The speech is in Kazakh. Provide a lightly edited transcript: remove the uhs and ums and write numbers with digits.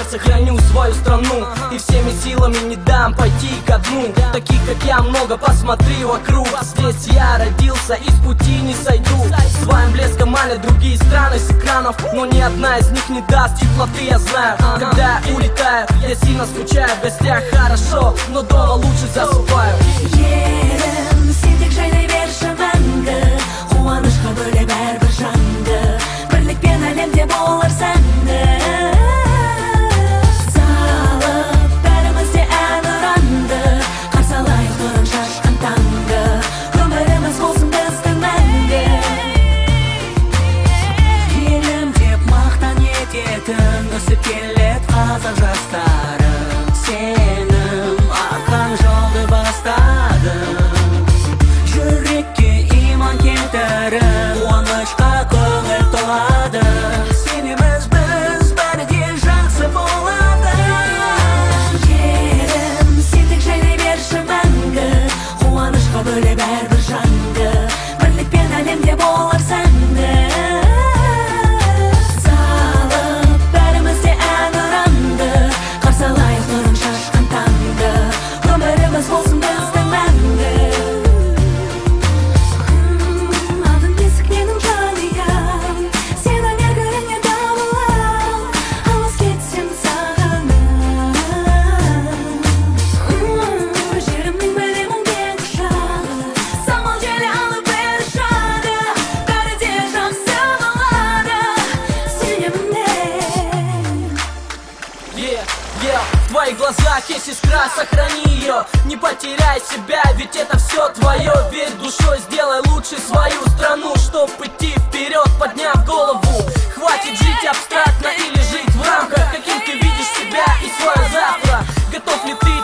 сохраню свою страну и всеми силами не дам пойти ко дну. Таких как я много, посмотри вокруг. Здесь я родился и с пути не сойду. Своим блеском манят другие страны с экранов, но ни одна из них не даст теплоты, я знаю. Когда я улетаю, я сильно скучаю. В гостях хорошо, но дома лучше засыпаю. Yerim sendek жайнай берші мәңгі, қуанышқа бөле бәрбір жанды, бірлікпен әлемде болар сәнді. Салып бәрімізде ән ұранды, қарсы алайық нұрын шашқан таңды, өміріміз болсын біздің мәңгі. Елім деп мақтан ететін өсіп келеді қазақ жастары. Сенім арқан жолды бастадым, жүрекке иман келтіріп, қуанышқа көңіл толады. Сенеміз біз, бәрі де жақсы болады. Ерім сендік жайнай берші мәңгі, қуанышқа бөле бәрбір жанды, бірлікпен әлемде болар сәнді. Салып бәрімізде ән ұранды, қарсы алайық нұрын шашқан таңды, өміріміз болсын біздің мәңгі. Алтын бесік менің жанұям, сенің еркіңе табылам, алыс кетсем сағынам. Жерімнің білемін кең құшағы, самал желі алып бер ұшады, бәрі де жақсы болады. Сенемін де. В твоих глазах есть искра, сохрани ее. Не потеряй себя, ведь это все твое. Верь душой, сделай лучше свою страну, чтоб идти вперед, подняв голову. Хватит жить абстрактно или жить в рамках, каким ты видишь себя и свое завтра. Готов ли ты